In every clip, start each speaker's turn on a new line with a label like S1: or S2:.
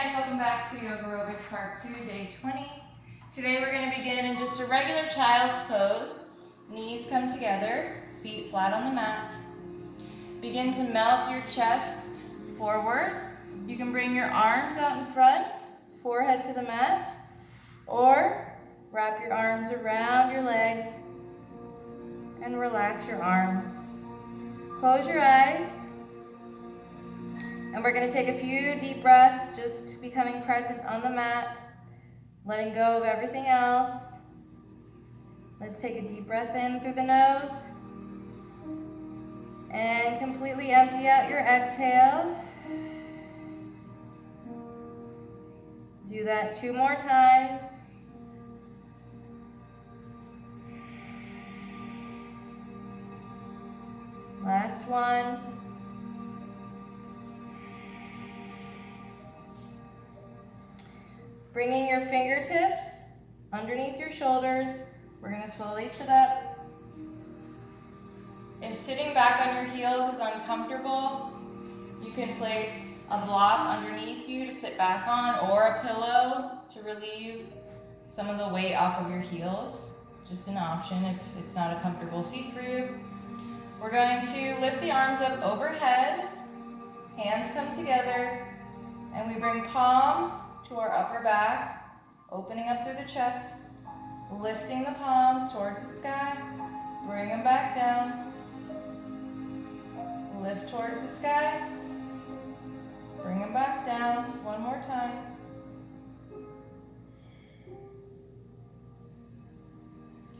S1: guys, welcome back to Yogarobix Part 2, Day 20. Today we're going to begin in just a regular child's pose. Knees come together, feet flat on the mat. Begin to melt your chest forward. You can bring your arms out in front, forehead to the mat, or wrap your arms around your legs and relax your arms. Close your eyes. And we're going to take a few deep breaths, just becoming present on the mat, letting go of everything else. Let's take a deep breath in through the nose and completely empty out your exhale. Do that 2 more times. Last one. Bringing your fingertips underneath your shoulders, we're going to slowly sit up. If sitting back on your heels is uncomfortable, you can place a block underneath you to sit back on, or a pillow to relieve some of the weight off of your heels. Just an option if it's not a comfortable seat for you. We're going to lift the arms up overhead, hands come together, and we bring palms to our upper back, opening up through the chest, lifting the palms towards the sky, bring them back down, lift towards the sky, bring them back down, one more time.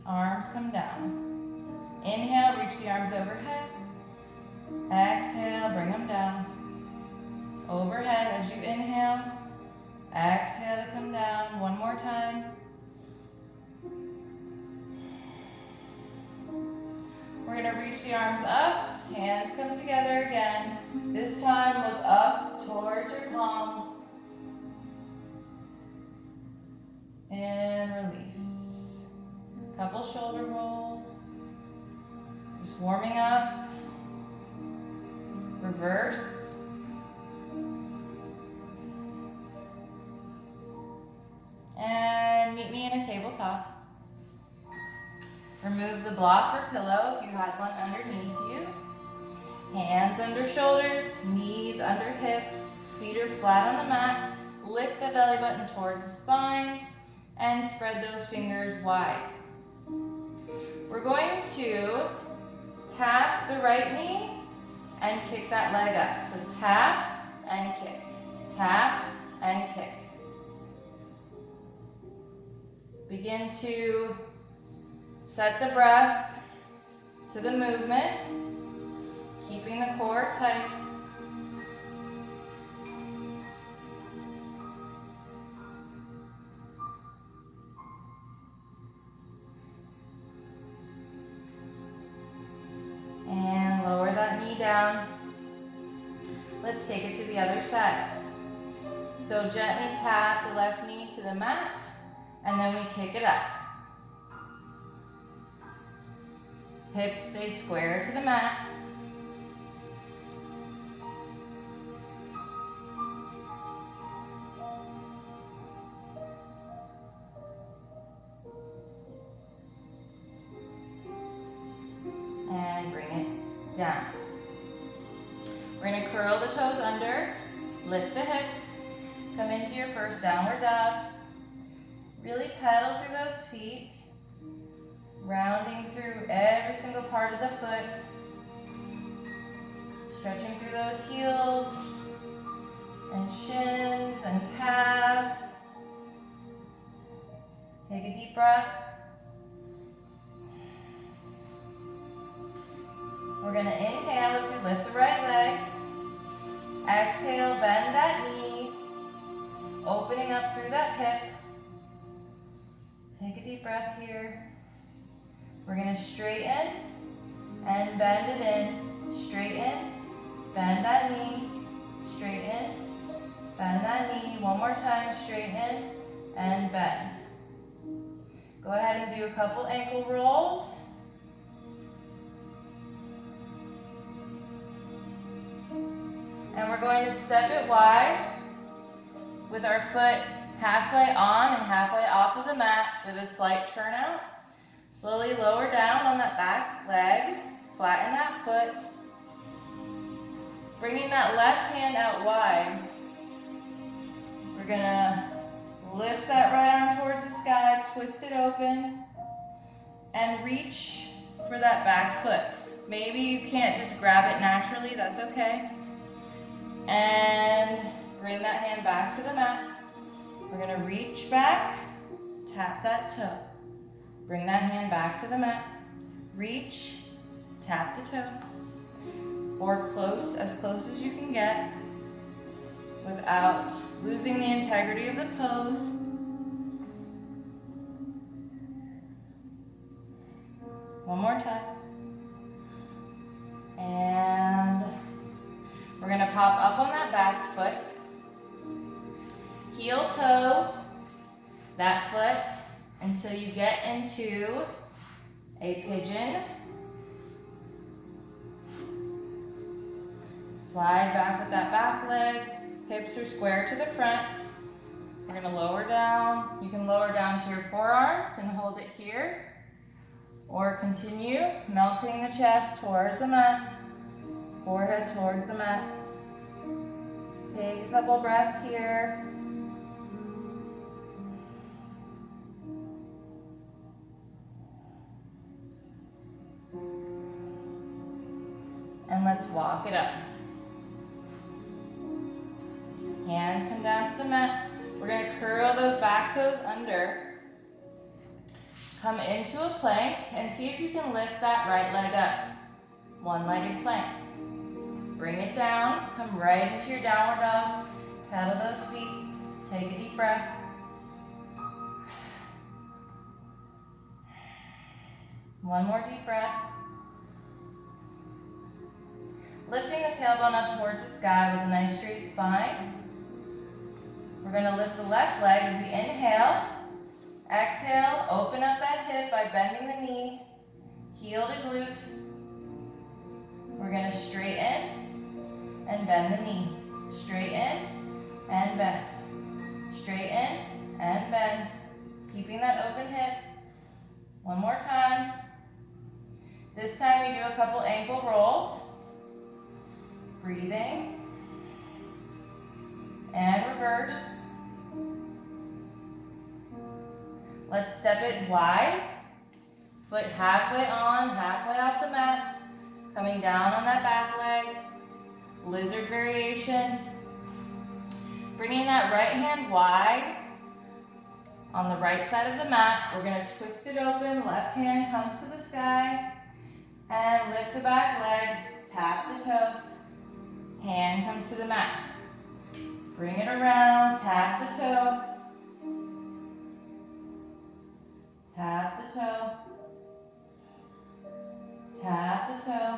S1: Arms come down. Inhale, reach the arms overhead. Exhale, bring them down. Overhead as you inhale. Exhale to come down. One more time. We're going to reach the arms up. Hands come together again. This time look up towards your palms. And release. Couple shoulder rolls. Just warming up. Reverse. And meet me in a tabletop. Remove the block or pillow if you had one underneath you. Hands under shoulders, knees under hips, feet are flat on the mat. Lift the belly button towards the spine and spread those fingers wide. We're going to tap the right knee and kick that leg up. So tap and kick, tap and kick. Begin to set the breath to the movement, keeping the core tight. And lower that knee down. Let's take it to the other side. So gently tap the left knee to the mat, and then we kick it up. Hips stay square to the mat. And bring it down. We're going to curl the toes under, lift the hips, come into your first downward dog. Really pedal through those feet, rounding through every single part of the foot, stretching through those heels and shins and calves. Take a deep breath. We're going to inhale as we lift the right leg. Exhale, bend that knee, opening up through that hip. Take a deep breath here. We're going to straighten and bend it in. Straighten, bend that knee, straighten, bend that knee. One more time, straighten and bend. Go ahead and do a couple ankle rolls. And we're going to step it wide. with our foot halfway on and halfway off of the mat with a slight turnout. Slowly lower down on that back leg, flatten that foot. Bringing that left hand out wide. We're gonna lift that right arm towards the sky, twist it open, and reach for that back foot. Maybe you can't just grab it naturally, that's okay. And bring that hand back to the mat. We're gonna reach back, tap that toe. Bring that hand back to the mat. Reach, tap the toe. Or close, as close as you can get without losing the integrity of the pose. One more time. And we're gonna pop up on that back foot. Heel toe that foot until you get into a pigeon. Slide back with that back leg. Hips are square to the front. We're gonna lower down. You can lower down to your forearms and hold it here. Or continue melting the chest towards the mat. Forehead towards the mat. Take a couple breaths here. And let's walk it up. Hands come down to the mat. We're going to curl those back toes under. Come into a plank and see if you can lift that right leg up. One-legged plank. Bring it down. Come right into your downward dog. Pedal those feet. Take a deep breath. One more deep breath. Lifting the tailbone up towards the sky with a nice straight spine. We're going to lift the left leg as we inhale. Exhale, open up that hip by bending the knee. Heel to glute. We're going to straighten and bend the knee. Straighten and bend. Straighten and bend. Keeping that open hip. One more time. This time we do a couple ankle rolls. Breathing. And reverse. Let's step it wide. Foot halfway on, halfway off the mat. Coming down on that back leg. Lizard variation. Bringing that right hand wide on the right side of the mat. We're going to twist it open. Left hand comes to the sky. And lift the back leg. Tap the toe. Hand comes to the mat. Bring it around. Tap the toe. Tap the toe. Tap the toe.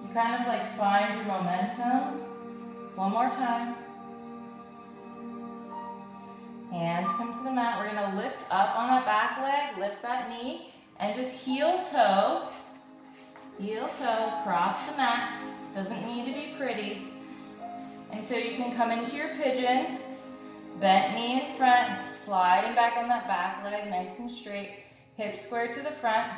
S1: You kind of like find your momentum. One more time. Hands come to the mat. We're going to lift up on that back leg, lift that knee, and just heel toe, cross the mat. Doesn't need to be pretty. Until you can come into your pigeon. Bent knee in front, sliding back on that back leg, nice and straight. Hips square to the front.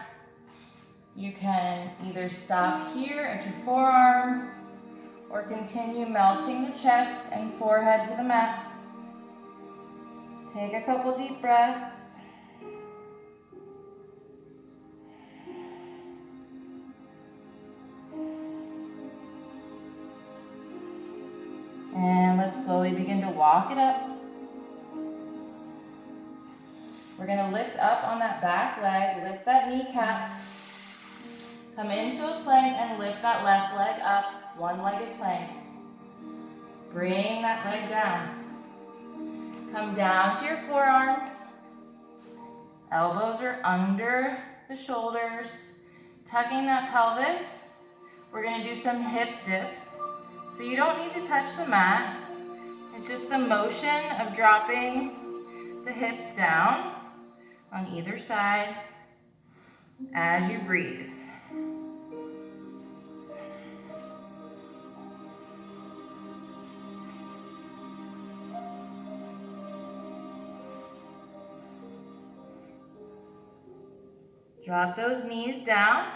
S1: You can either stop here at your forearms or continue melting the chest and forehead to the mat. Take a couple deep breaths. And let's slowly begin to walk it up. We're going to lift up on that back leg, lift that kneecap. Come into a plank and lift that left leg up, one-legged plank. Bring that leg down. Come down to your forearms. Elbows are under the shoulders. Tucking that pelvis. We're going to do some hip dips. So you don't need to touch the mat. It's just the motion of dropping the hip down on either side as you breathe. Drop those knees down.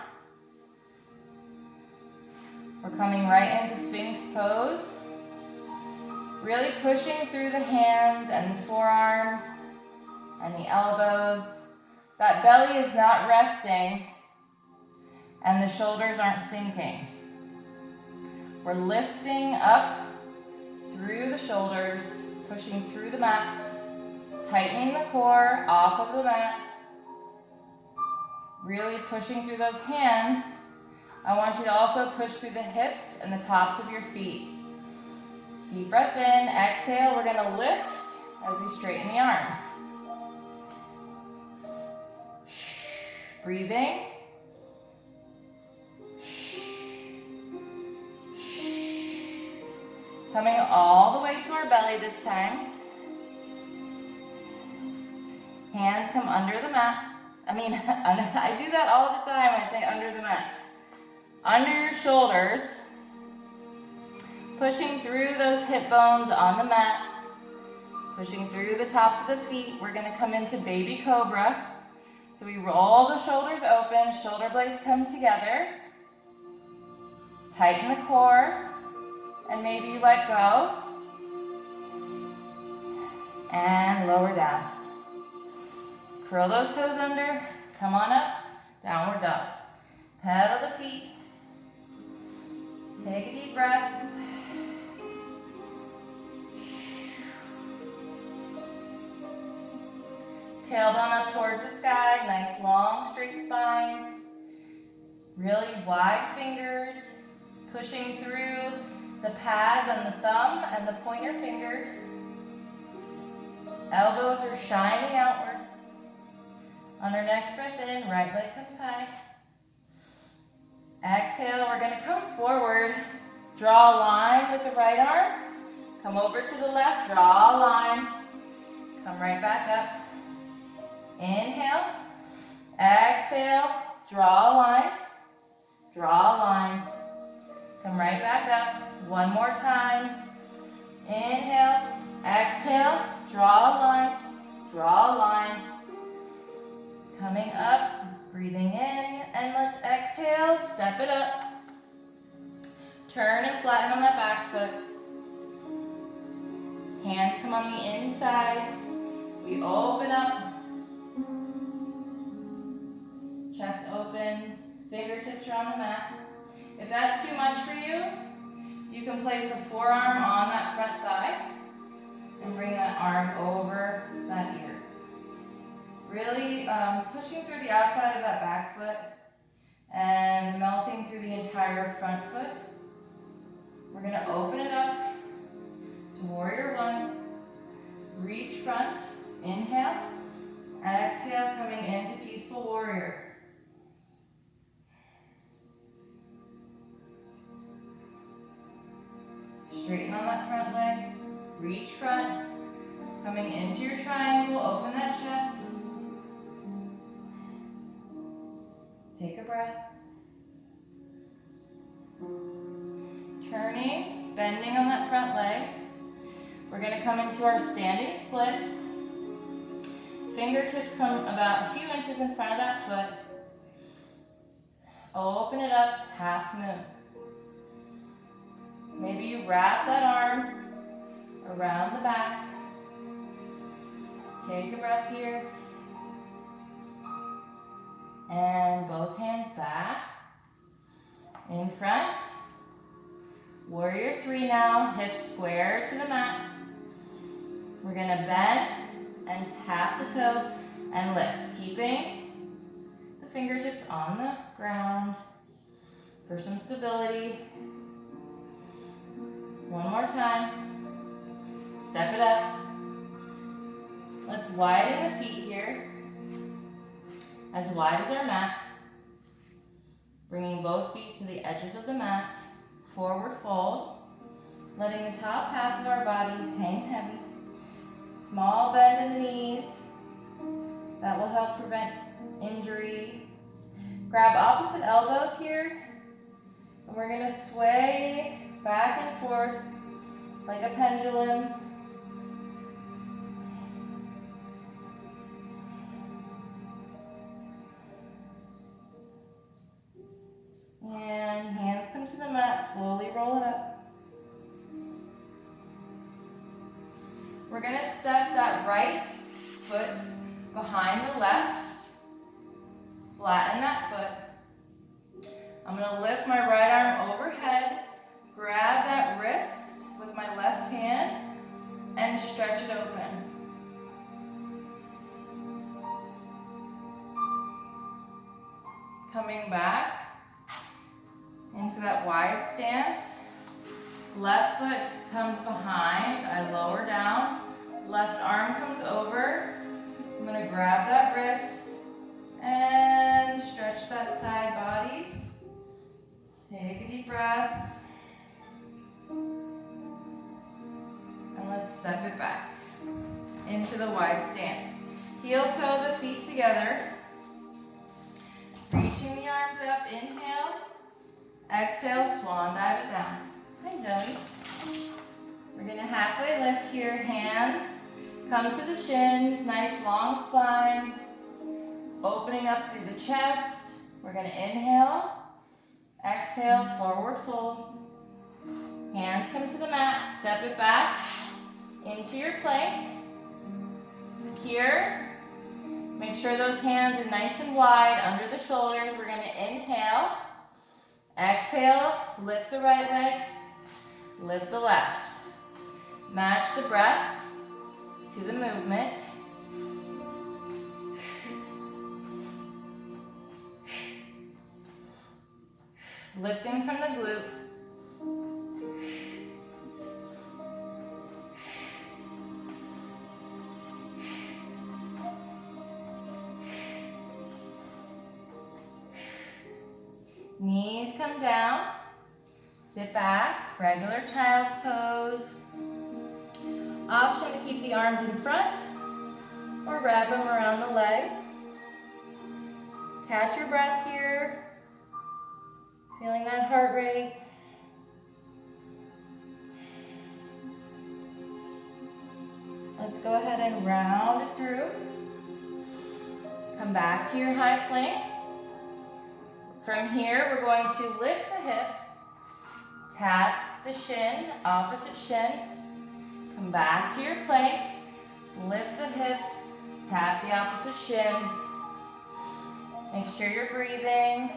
S1: We're coming right into Sphinx pose. Really pushing through the hands and the forearms and the elbows. That belly is not resting and the shoulders aren't sinking. We're lifting up through the shoulders, pushing through the mat, tightening the core off of the mat, really pushing through those hands. I want you to also push through the hips and the tops of your feet. Deep breath in, exhale, we're gonna lift as we straighten the arms. Breathing. Coming all the way to our belly this time. Hands come under the mat. I do that all the time. I say under the mat. Under your shoulders. Pushing through those hip bones on the mat. Pushing through the tops of the feet. We're going to come into baby cobra. So we roll the shoulders open. Shoulder blades come together. Tighten the core. And maybe you let go. And lower down. Curl those toes under. Come on up. Downward dog. Pedal the feet. Take a deep breath. Tailbone up towards the sky. Nice long straight spine. Really wide fingers. Pushing through the pads on the thumb and the pointer fingers. Elbows are shining outward. On our next breath in, right leg comes high. Exhale, we're going to come forward. Draw a line with the right arm. Come over to the left, draw a line. Come right back up. Inhale. Exhale, draw a line. Draw a line. Come right back up. One more time. Inhale. Exhale. Draw a line. Draw a line. Coming up. Breathing in. And let's exhale. Step it up. Turn and flatten on that back foot. Hands come on the inside. We open up. Chest opens. Fingertips are on the mat. If that's too much for you, you can place a forearm on that front thigh and bring that arm over that ear. Really pushing through the outside of that back foot and melting through the entire front foot. We're going to open it up to warrior one. Reach front. Inhale. Exhale, coming into peaceful warrior. Straighten on that front leg. Reach front. Coming into your triangle. Open that chest. Take a breath. Turning, bending on that front leg. We're going to come into our standing split. Fingertips come about a few inches in front of that foot. Open it up, half moon. Maybe you wrap that arm around the back. Take a breath here. And both hands back. In front. Warrior three now. Hips square to the mat. We're going to bend and tap the toe and lift. Keeping the fingertips on the ground for some stability. One more time. Step it up. Let's widen the feet here. As wide as our mat. Bringing both feet to the edges of the mat. Forward fold. Letting the top half of our bodies hang heavy. Small bend in the knees. That will help prevent injury. Grab opposite elbows here. And we're going to sway back and forth like a pendulum. We're gonna step that right foot behind the left, flatten that foot. I'm gonna lift my right arm overhead, grab that wrist with my left hand, and stretch it open. Coming back into that wide stance. Left foot comes behind, I lower down. Left arm comes over. I'm gonna grab that wrist and stretch that side body. Take a deep breath. And let's step it back into the wide stance. Heel toe the feet together. Reaching the arms up, inhale. Exhale, swan dive it down. Hi Zoe. We're gonna halfway lift here, hands come to the shins, nice long spine. Opening up through the chest. We're gonna inhale, exhale, forward fold. Hands come to the mat, step it back into your plank. Here, make sure those hands are nice and wide under the shoulders. We're gonna inhale, exhale, lift the right leg, lift the left. Match the breath to the movement. Lifting from the glute. Knees come down. Sit back, regular child's pose. Option to keep the arms in front or wrap them around the legs. Catch your breath here. Feeling that heart rate. Let's go ahead and round it through. Come back to your high plank. From here, we're going to lift the hips, tap the shin, opposite shin. Come back to your plank, lift the hips, tap the opposite shin. Make sure you're breathing.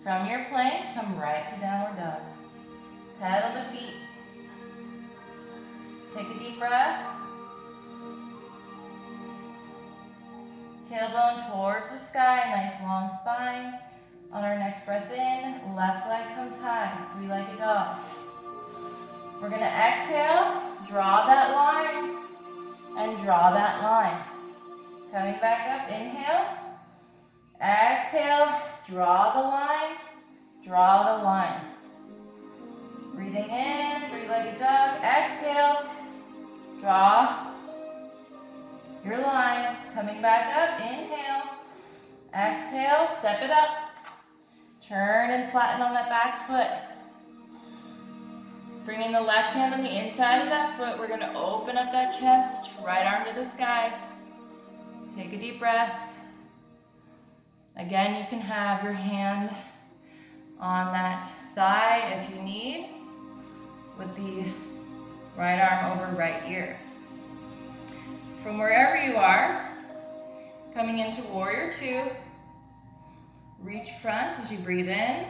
S1: From your plank, come right to downward dog. Pedal the feet. Take a deep breath. Tailbone towards the sky, nice long spine. On our next breath in, left leg comes high, three-legged dog. We're gonna exhale, draw that line, and draw that line. Coming back up, inhale. Exhale, draw the line, draw the line. Breathing in, three-legged dog. Exhale, draw your lines. Coming back up, inhale. Exhale, step it up. Turn and flatten on that back foot. Bringing the left hand on the inside of that foot, we're going to open up that chest, right arm to the sky. Take a deep breath. Again, you can have your hand on that thigh if you need, with the right arm over right ear. From wherever you are, coming into warrior two, reach front as you breathe in.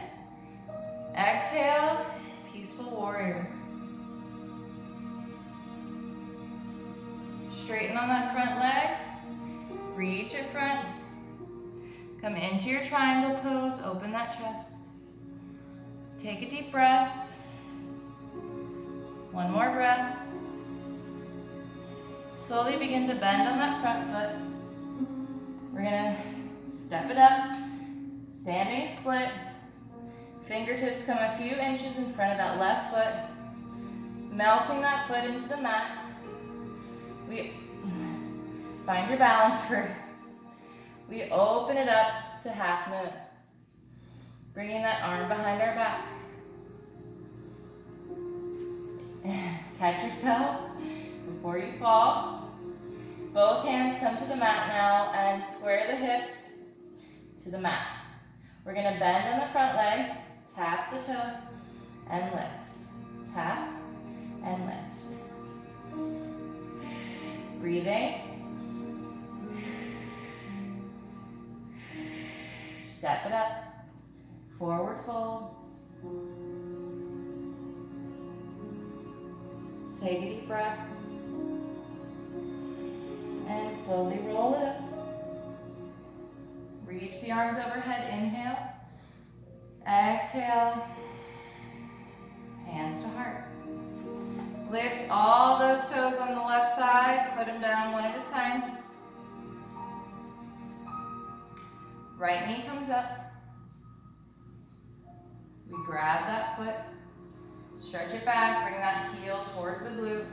S1: Exhale, peaceful warrior. Straighten on that front leg, reach it front. Come into your triangle pose, open that chest. Take a deep breath. One more breath. Slowly begin to bend on that front foot. We're gonna step it up, standing split. Fingertips come a few inches in front of that left foot, melting that foot into the mat. Find your balance first. We open it up to half moon, bringing that arm behind our back. Catch yourself before you fall. Both hands come to the mat now and square the hips to the mat. We're gonna bend on the front leg, tap the toe, and lift. Tap and lift. Breathing. Step it up. Forward fold. Take a deep breath. And slowly roll it up. Reach the arms overhead, inhale. Exhale. Hands to heart. Lift all those toes on the left side. Put them down one at a time. Right knee comes up. We grab that foot. Stretch it back. Bring that heel towards the glute.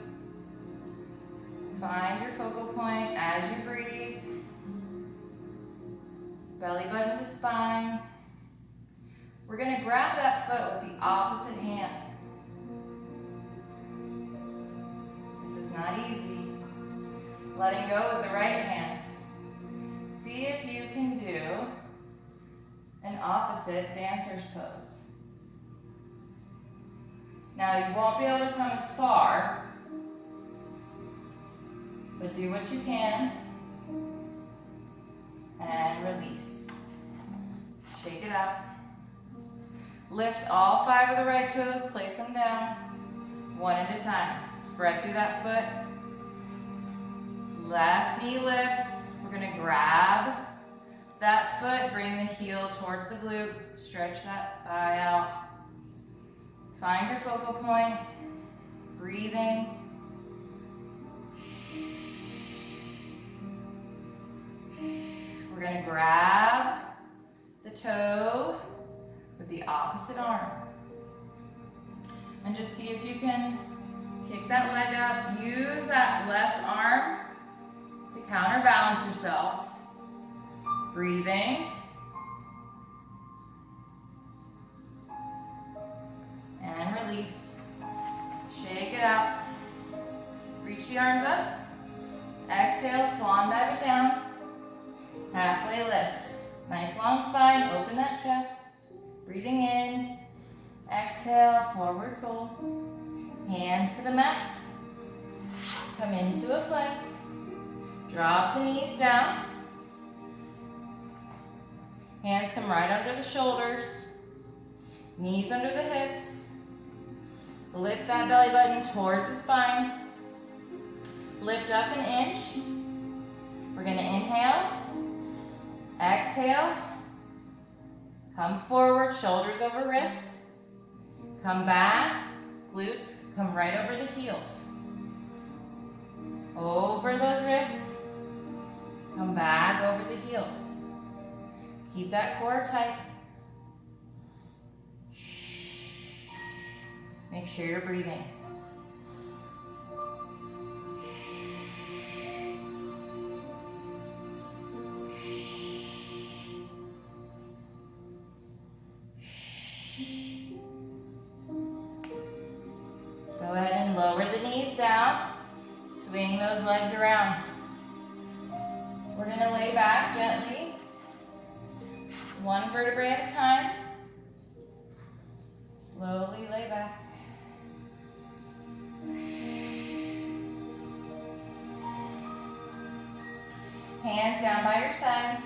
S1: Find your focal point as you breathe. Belly button to spine. We're going to grab that foot with the opposite hand. This is not easy. Letting go with the right hand. See if you can do an opposite dancer's pose. Now you won't be able to come as far, but do what you can and release. Shake it out. Lift all 5 of the right toes, place them down, one at a time. Spread through that foot. Left knee lifts. We're gonna grab that foot, bring the heel towards the glute, stretch that thigh out. Find your focal point, breathing. We're gonna grab the toe with the opposite arm. And just see if you can kick that leg up. Use that left arm to counterbalance yourself. Breathing. And release. Shake it out. Reach the arms up. Exhale, swan dive it down. Halfway lift. Nice long spine, open that chest. Breathing in. Exhale, forward fold. Hands to the mat. Come into a plank. Drop the knees down. Hands come right under the shoulders. Knees under the hips. Lift that belly button towards the spine. Lift up an inch. We're going to inhale. Exhale. Come forward, shoulders over wrists. Come back. Glutes come right over the heels. Over those wrists. Come back over the heels. Keep that core tight. Make sure you're breathing. Go ahead and lower the knees down. Swing those legs around. We're going to lay back gently. One vertebrae at a time. Slowly lay back. Hands down by your side.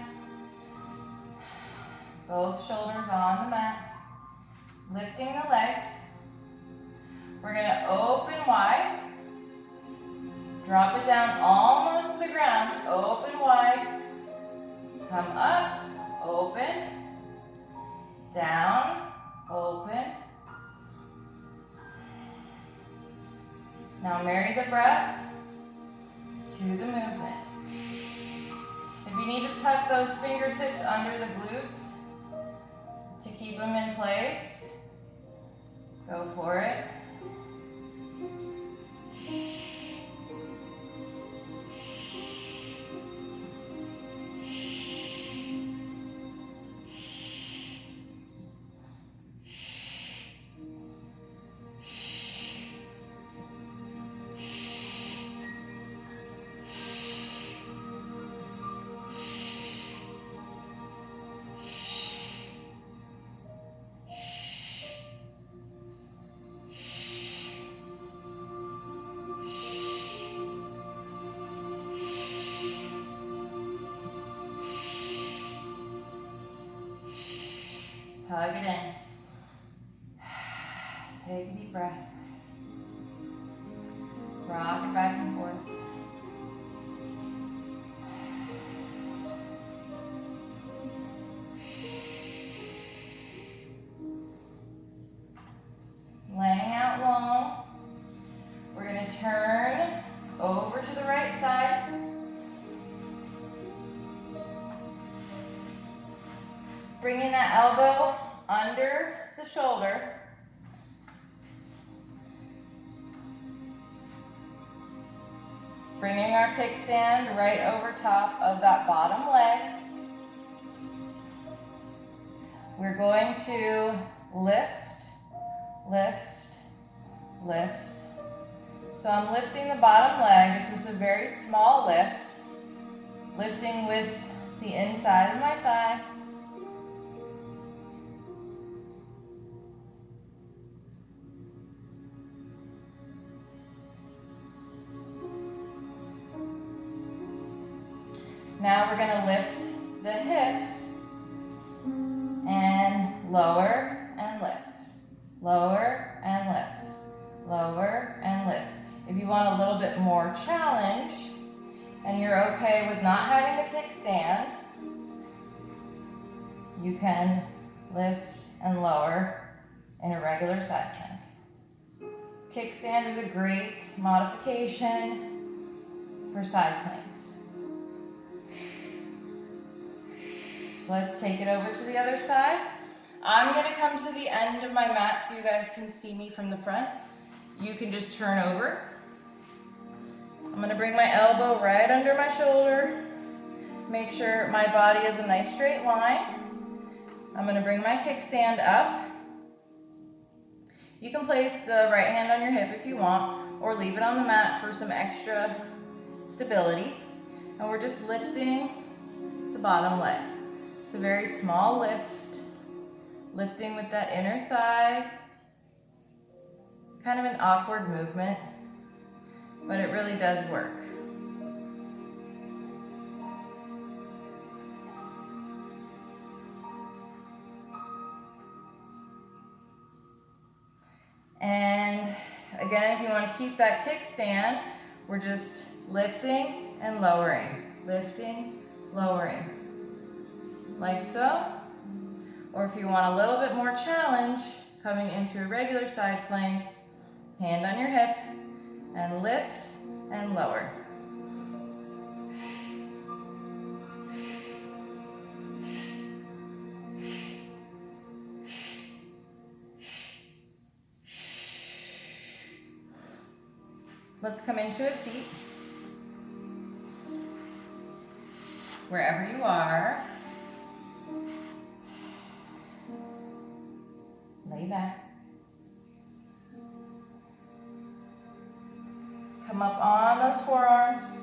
S1: Both shoulders on the mat. Lifting the legs. We're going to open wide. Drop it down almost to the ground. Open wide. Come up. Open. Down. Open. Now marry the breath to the movement. If you need to tuck those fingertips under the glutes to keep them in place, go for it. Tug it in. Take a deep breath. Rock it back and forth. Laying out long. We're going to turn over to the right side. Bringing that elbow under the shoulder. Bringing our kickstand right over top of that bottom leg. We're going to lift, lift, lift. So I'm lifting the bottom leg. This is a very small lift. Lifting with the inside of my thigh. Now we're going to lift the hips and lower and lift, lower and lift, lower and lift. If you want a little bit more challenge and you're okay with not having the kickstand, you can lift and lower in a regular side plank. Kickstand is a great modification for side planks. Let's take it over to the other side. I'm going to come to the end of my mat so you guys can see me from the front. You can just turn over. I'm going to bring my elbow right under my shoulder. Make sure my body is a nice straight line. I'm going to bring my kickstand up. You can place the right hand on your hip if you want, or leave it on the mat for some extra stability. And we're just lifting the bottom leg. It's a very small lift, lifting with that inner thigh, kind of an awkward movement, but it really does work. And again, if you want to keep that kickstand, we're just lifting and lowering, lifting, lowering. Like so. Or if you want a little bit more challenge, coming into a regular side plank, hand on your hip, and lift and lower. Let's come into a seat. Wherever you are. Lay back. Come up on those forearms.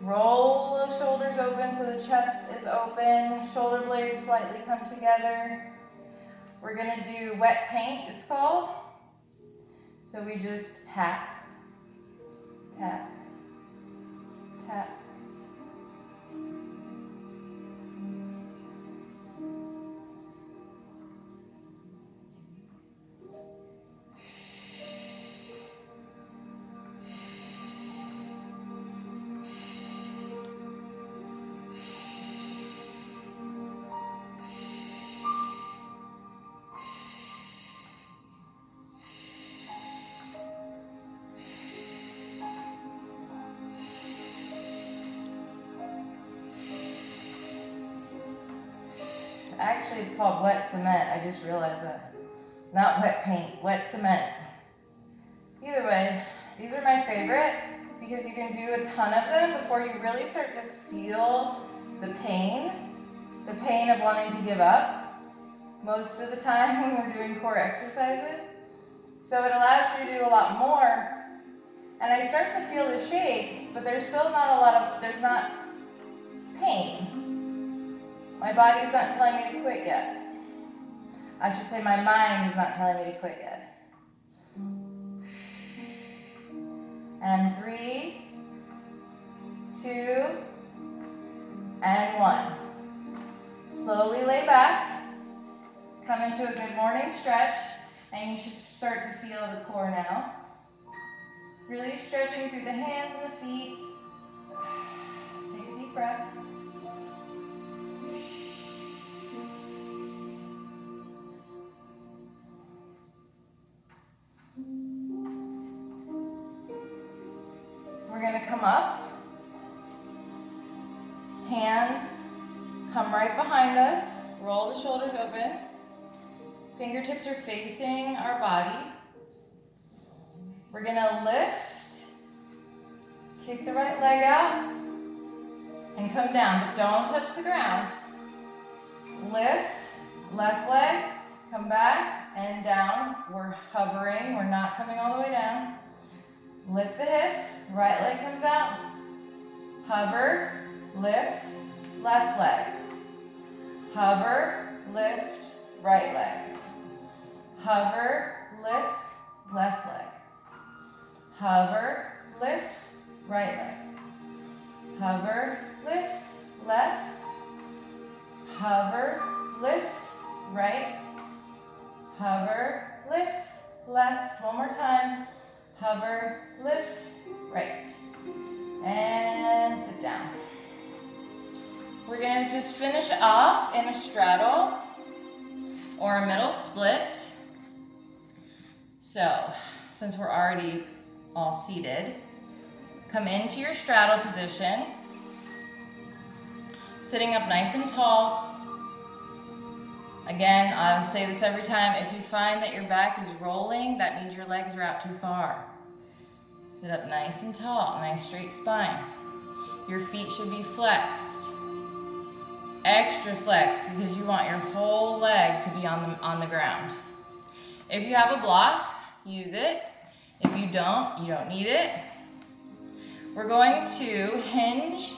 S1: Roll those shoulders open so the chest is open. Shoulder blades slightly come together. We're going to do wet paint, it's called. So we just tap, tap, tap. Actually, it's called wet cement. I just realized that. Not wet paint, wet cement. Either way, these are my favorite because you can do a ton of them before you really start to feel the pain of wanting to give up most of the time when we're doing core exercises. So it allows you to do a lot more. And I start to feel the shake, but there's still not there's not pain. My body's not telling me to quit yet. I should say my mind is not telling me to quit yet. And 3, 2, and 1. Slowly lay back. morning stretch, and you should start to feel the core now. Really stretching through the hands and the feet. Take a deep breath. We're going to come up. Hands come right behind us. Roll the shoulders open. Fingertips are facing our body. We're going to lift. Kick the right leg out. And come down, but don't touch the ground. Lift, left leg, come back and down. We're hovering, we're not coming all the way down. Lift the hips, right leg comes out. Hover, lift, left leg. Hover, lift, right leg. Hover, lift, left leg. Hover, lift, right leg. Hover, lift, left. Hover, lift, right. Hover, lift, left. One more time. Hover, lift, right. And sit down. We're going to just finish off in a straddle or a middle split. So, since we're already all seated, come into your straddle position, sitting up nice and tall. Again, I'll say this every time, if you find that your back is rolling, that means your legs are out too far. Sit up nice and tall, nice straight spine. Your feet should be flexed. Extra flexed because you want your whole leg to be on the ground. If you have a block, use it. If you don't need it. We're going to hinge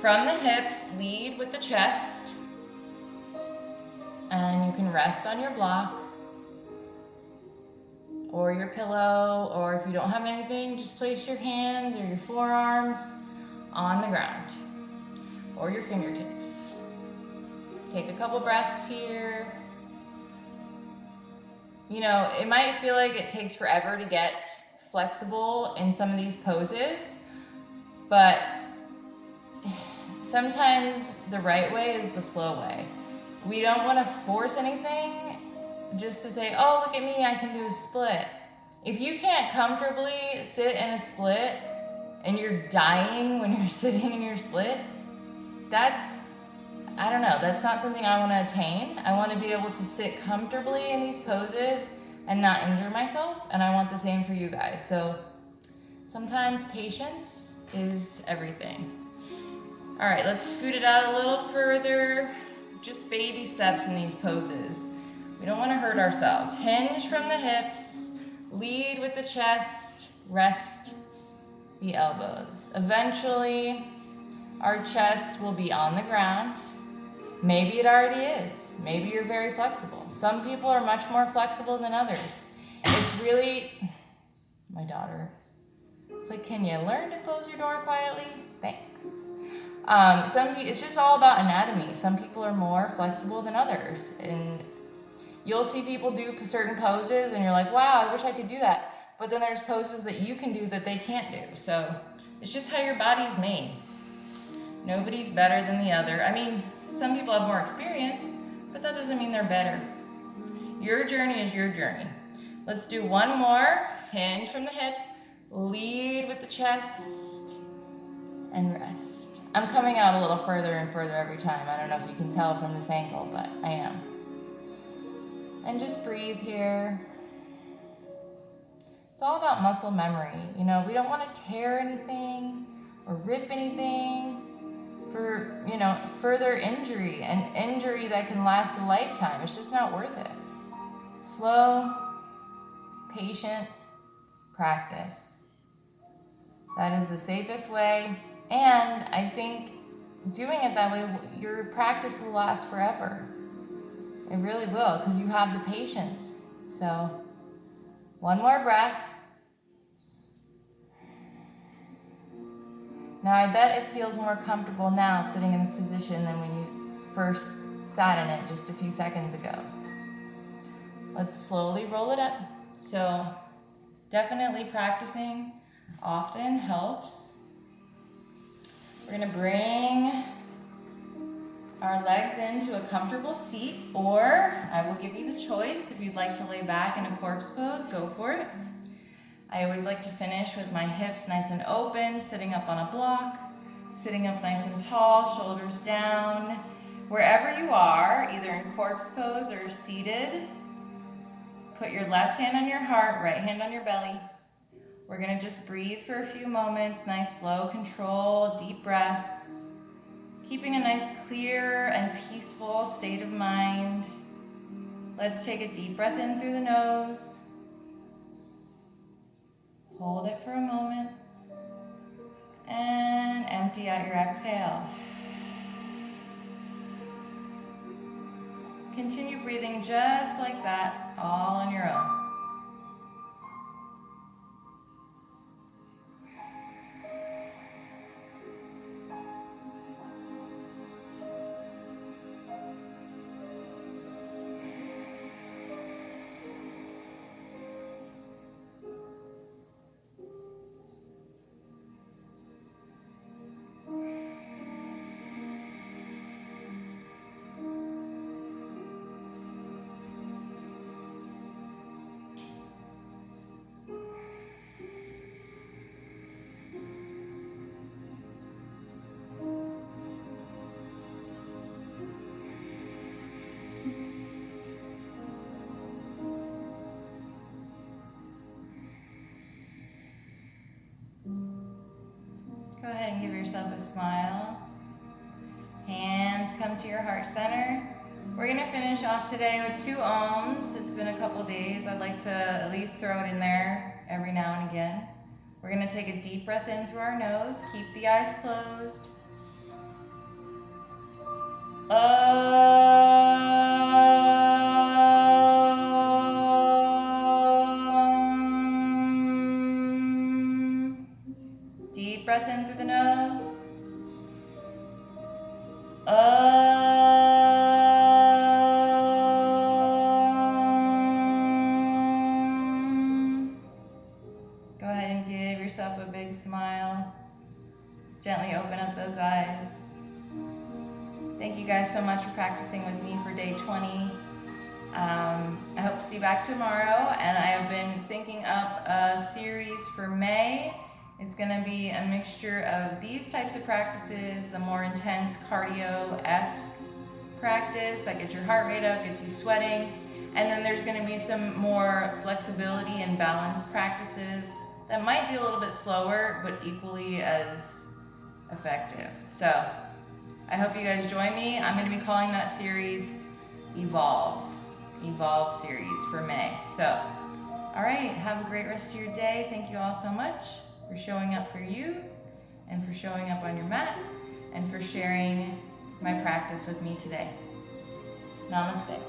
S1: from the hips, lead with the chest, and you can rest on your block or your pillow, or if you don't have anything, just place your hands or your forearms on the ground or your fingertips. Take a couple breaths here. You know, it might feel like it takes forever to get flexible in some of these poses, but sometimes the right way is the slow way. We don't want to force anything just to say, oh, look at me, I can do a split. If you can't comfortably sit in a split and you're dying when you're sitting in your split, I don't know, that's not something I want to attain. I want to be able to sit comfortably in these poses and not injure myself, and I want the same for you guys. So sometimes patience is everything. All right, let's scoot it out a little further. Just baby steps in these poses. We don't want to hurt ourselves. Hinge from the hips, lead with the chest, rest the elbows. Eventually, our chest will be on the ground. Maybe it already is. Maybe you're very flexible. Some people are much more flexible than others. It's really, my daughter, it's like, can you learn to close your door quietly? Thanks. It's just all about anatomy. Some people are more flexible than others. And you'll see people do certain poses and you're like, wow, I wish I could do that. But then there's poses that you can do that they can't do. So it's just how your body's made. Nobody's better than the other. I mean, some people have more experience, but that doesn't mean they're better. Your journey is your journey. Let's do one more. Hinge from the hips, lead with the chest, and rest. I'm coming out a little further and further every time. I don't know if you can tell from this angle, but I am. And just breathe here. It's all about muscle memory. You know, we don't want to tear anything or rip anything for, further injury, and injury that can last a lifetime. It's just not worth it. Slow, patient practice. That is the safest way, and I think doing it that way, your practice will last forever. It really will, because you have the patience. So, one more breath. Now, I bet it feels more comfortable now sitting in this position than when you first sat in it just a few seconds ago. Let's slowly roll it up. So definitely practicing often helps. We're gonna bring our legs into a comfortable seat, or I will give you the choice. If you'd like to lay back in a corpse pose, go for it. I always like to finish with my hips nice and open, sitting up on a block, sitting up nice and tall, shoulders down. Wherever you are, either in corpse pose or seated, put your left hand on your heart, right hand on your belly. We're gonna just breathe for a few moments, nice, slow, controlled, deep breaths, keeping a nice, clear and peaceful state of mind. Let's take a deep breath in through the nose. Hold it for a moment. And empty out your exhale. Continue breathing just like that, all on your own. Go ahead and give yourself a smile. Hands come to your heart center. We're gonna finish off today with 2 ohms. It's been a couple days. I'd like to at least throw it in there every now and again. We're gonna take a deep breath in through our nose. Keep the eyes closed. Deep breath in through the nose. Go ahead and give yourself a big smile. Gently open up those eyes. Thank you guys so much for practicing with me for day 20. I hope to see you back tomorrow, and I have been thinking up a series for May. It's going to be a mixture of these types of practices, the more intense cardio-esque practice that gets your heart rate up, gets you sweating, and then there's going to be some more flexibility and balance practices that might be a little bit slower, but equally as effective. So I hope you guys join me. I'm going to be calling that series Evolve series for May. So, all right, have a great rest of your day. Thank you all so much for showing up for you, and for showing up on your mat, and for sharing my practice with me today. Namaste.